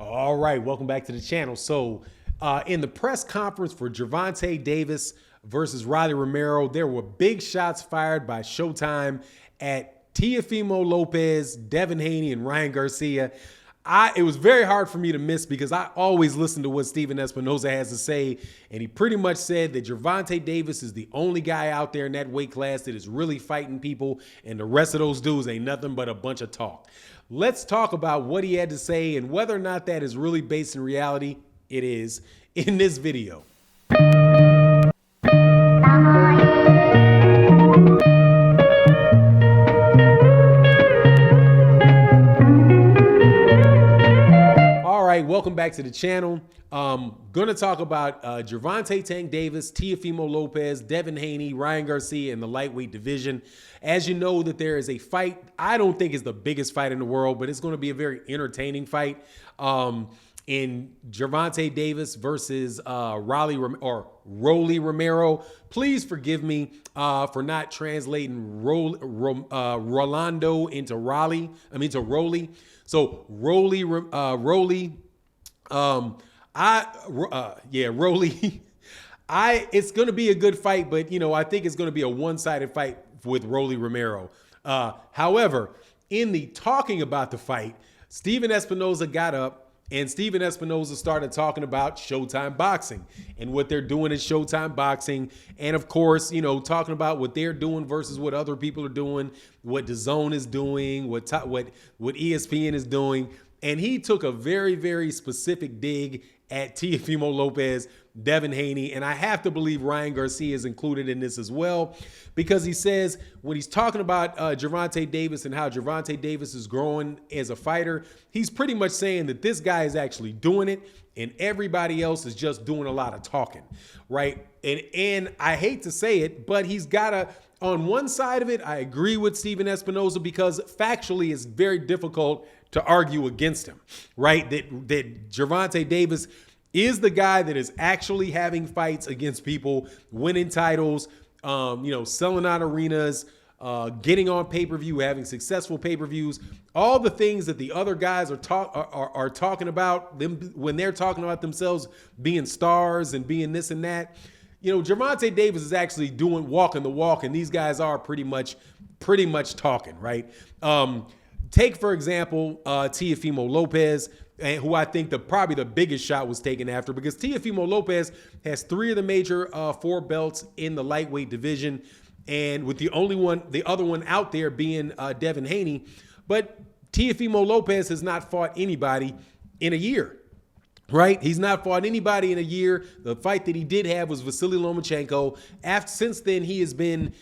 All right, welcome back to the channel. So in the press conference for Gervonta Davis versus Riley Romero, there were big shots fired by Showtime at Teofimo Lopez, Devin Haney, and Ryan Garcia. It was very hard for me to miss because I always listen to what Stephen Espinoza has to say, and he pretty much said that Gervonta Davis is the only guy out there in that weight class that is really fighting people, and the rest of those dudes ain't nothing but a bunch of talk. Let's talk about what he had to say and whether or not that is really based in reality. It is in this video. All right, welcome back to the channel. Gonna talk about Gervonta Tank Davis, Teofimo Lopez, Devin Haney, Ryan Garcia in the lightweight division. As you know, that there is a fight. I don't think it's the biggest fight in the world, but it's going to be a very entertaining fight. In Gervonta Davis versus Rolly Romero. Please forgive me for not translating Rolando into Rolly. So Rolly. Rolly. It's going to be a good fight, but I think it's going to be a one-sided fight with Rolly Romero. However, in the talking about the fight, Stephen Espinoza got up and Stephen Espinoza started talking about Showtime Boxing and what they're doing at Showtime Boxing. And of course, talking about what they're doing versus what other people are doing, what DAZN is doing, what ESPN is doing. And he took a very, very specific dig at Teofimo Lopez, Devin Haney, and I have to believe Ryan Garcia is included in this as well, because he says when he's talking about Gervonta Davis and how Gervonta Davis is growing as a fighter, he's pretty much saying that this guy is actually doing it and everybody else is just doing a lot of talking, right? And I hate to say it, but he's got to, on one side of it, I agree with Stephen Espinoza because factually it's very difficult to argue against him, right? That Gervonta Davis is the guy that is actually having fights against people, winning titles, selling out arenas, getting on pay-per-view, having successful pay-per-views, all the things that the other guys are talking about them when they're talking about themselves being stars and being this and that. Gervonta Davis is actually walking the walk, and these guys are pretty much talking, right? Take, for example, Teofimo Lopez, who I think probably the biggest shot was taken after, because Teofimo Lopez has 3 of the major 4 belts in the lightweight division, and with the other one out there being Devin Haney. But Teofimo Lopez has not fought anybody in a year. Right? He's not fought anybody in a year. The fight that he did have was Vasily Lomachenko. Since then, he has been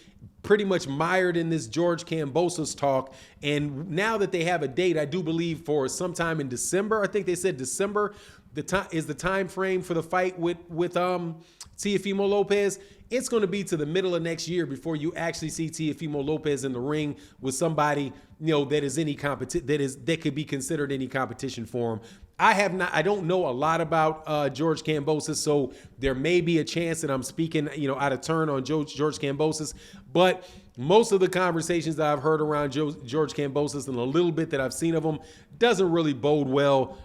pretty much mired in this George Kambosos talk. And now that they have a date, I do believe for sometime in December, I think they said December, is the time frame for the fight with Teofimo Lopez. It's going to be to the middle of next year before you actually see Teofimo Lopez in the ring with somebody that is that could be considered any competition for him. I don't know a lot about George Kambosos, so there may be a chance that I'm speaking, out of turn on George Kambosos. But most of the conversations that I've heard around George Kambosos and a little bit that I've seen of him doesn't really bode well,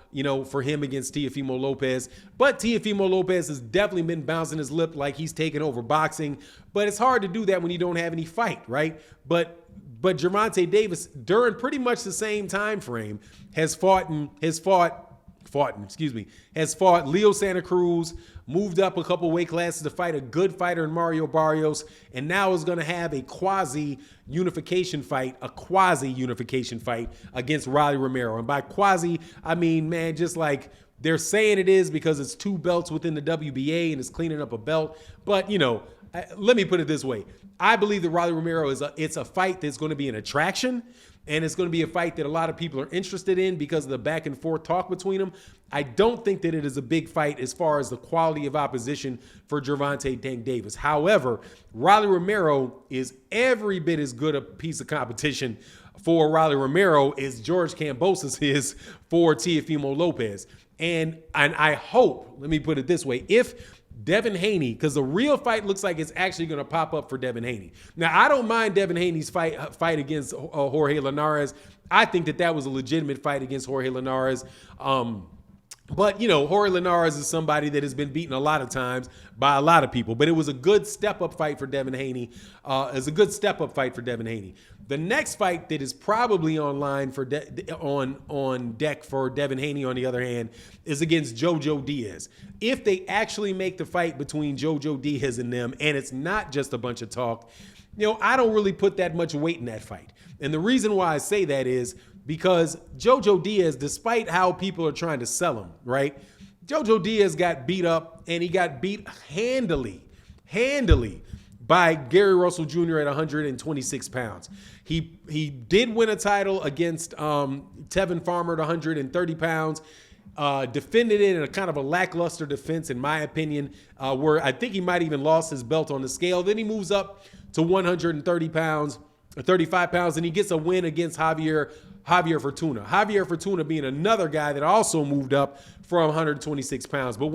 for him against Teofimo Lopez. But Teofimo Lopez has definitely been bouncing his lip like he's taken over boxing. But it's hard to do that when you don't have any fight, right? But Gervonta Davis, during pretty much the same time frame, has fought Leo Santa Cruz, moved up a couple weight classes to fight a good fighter in Mario Barrios, and now is going to have a quasi-unification fight against Riley Romero. And by quasi, I mean, man, just like they're saying it is because it's 2 belts within the WBA and it's cleaning up a belt. But, let me put it this way. I believe that Riley Romero it's a fight that's going to be an attraction. And it's going to be a fight that a lot of people are interested in because of the back and forth talk between them. I don't think that it is a big fight as far as the quality of opposition for Gervonta Tank Davis. However, Riley Romero is every bit as good a piece of competition for Riley Romero as George Kambosos is for Teofimo Lopez. And I hope, let me put it this way, if Devin Haney, because the real fight looks like it's actually going to pop up for Devin Haney. Now, I don't mind Devin Haney's fight against Jorge Linares. I think that was a legitimate fight against Jorge Linares. But, Jorge Linares is somebody that has been beaten a lot of times by a lot of people. But it was a good step-up fight for Devin Haney. It's a good step-up fight for Devin Haney. The next fight that is probably online for on deck for Devin Haney, on the other hand, is against Jojo Diaz. If they actually make the fight between Jojo Diaz and them, and it's not just a bunch of talk, I don't really put that much weight in that fight. And the reason why I say that is because Jojo Diaz, despite how people are trying to sell him, right? Jojo Diaz got beat up, and he got beat handily by Gary Russell Jr. at 126 pounds. He did win a title against Tevin Farmer at 130 pounds. Defended it in a kind of a lackluster defense, in my opinion, where I think he might even lost his belt on the scale. Then he moves up to 130 pounds, 35 pounds, and he gets a win against Javier Fortuna. Javier Fortuna being another guy that also moved up from 126 pounds. But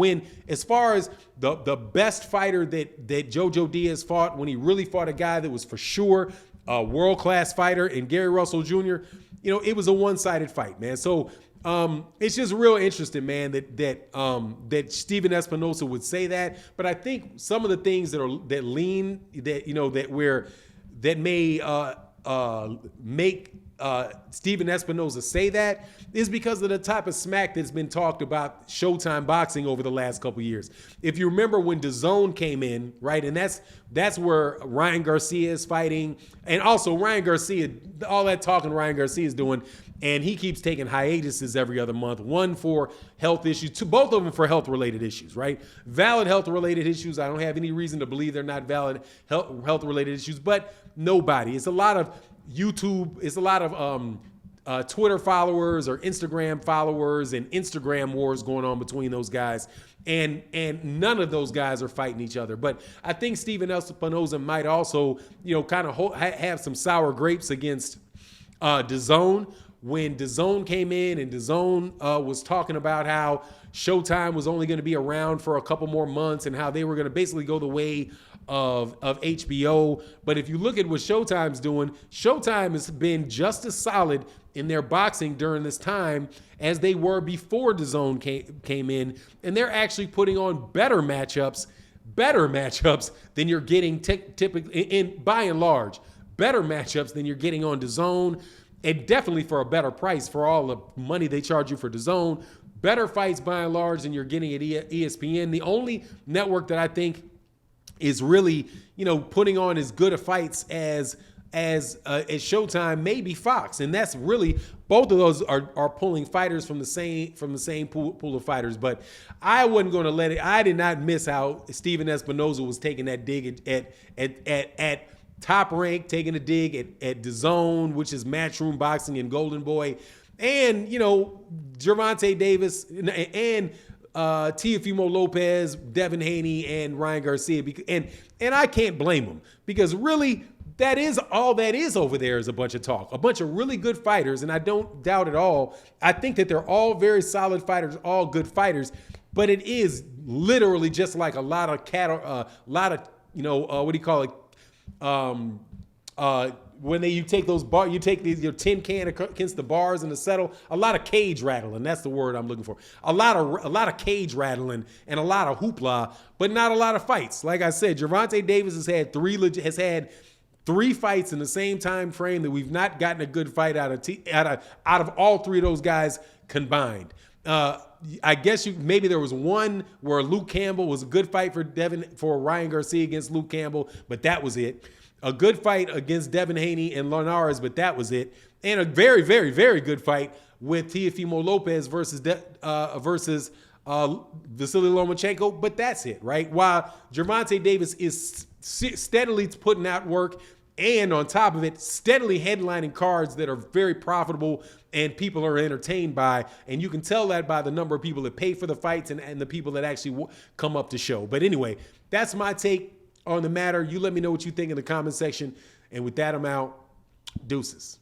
as far as the best fighter that Jojo Diaz fought, when he really fought a guy that was for sure a world-class fighter in Gary Russell Jr., it was a one-sided fight, man. So it's just real interesting, man, that Stephen Espinoza would say that. But I think some of the things that may make Stephen Espinoza say that is because of the type of smack that's been talked about Showtime boxing over the last couple of years. If you remember when DAZN came in, right, and that's where Ryan Garcia is fighting, and also Ryan Garcia, all that talking Ryan Garcia is doing, and he keeps taking hiatuses every other month, one for health issues, both of them for health-related issues, right? Valid health-related issues. I don't have any reason to believe they're not valid health-related issues, but nobody. It's a lot of YouTube, it's a lot of Twitter followers or Instagram followers and Instagram wars going on between those guys. And none of those guys are fighting each other. But I think Stephen Espinoza might also, kind of have some sour grapes against DAZN. When DAZN came in and DAZN was talking about how Showtime was only going to be around for a couple more months and how they were going to basically go the way of HBO. But if you look at what Showtime's doing, Showtime has been just as solid in their boxing during this time as they were before DAZN came in. And they're actually putting on better matchups than you're getting typically, by and large, better matchups than you're getting on DAZN. And definitely for a better price for all the money they charge you for DAZN. Better fights by and large than you're getting at ESPN. The only network that I think is really, putting on as good of fights as Showtime, maybe Fox. And that's really, both of those are pulling fighters from the same pool of fighters. But I wasn't going to let it. I did not miss how Stephen Espinoza was taking that dig at Top Rank, taking a dig at DAZN, which is Matchroom Boxing and Golden Boy, and Gervonta Davis and Teofimo Lopez, Devin Haney, and Ryan Garcia. And I can't blame them, because really that is all that is over there, is a bunch of talk, a bunch of really good fighters. And I don't doubt at all. I think that they're all very solid fighters, all good fighters. But it is literally just like a lot of what do you call it? When you take those you take your tin can against the bars and the settle, a lot of cage rattling. That's the word I'm looking for. A lot of cage rattling and a lot of hoopla, but not a lot of fights. Like I said, Gervonta Davis has had three fights in the same time frame that we've not gotten a good fight out of all three of those guys combined. I guess maybe there was one where Luke Campbell was a good fight for Ryan Garcia against Luke Campbell, but that was it. A good fight against Devin Haney and Linares, but that was it. And a very, very, very good fight with Teofimo Lopez versus Vasily Lomachenko, but that's it, right? While Gervonta Davis is steadily putting out work, and on top of it, steadily headlining cards that are very profitable and people are entertained by. And you can tell that by the number of people that pay for the fights and the people that actually come up to show. But anyway, that's my take on the matter. You let me know what you think in the comment section. And with that, I'm out. Deuces.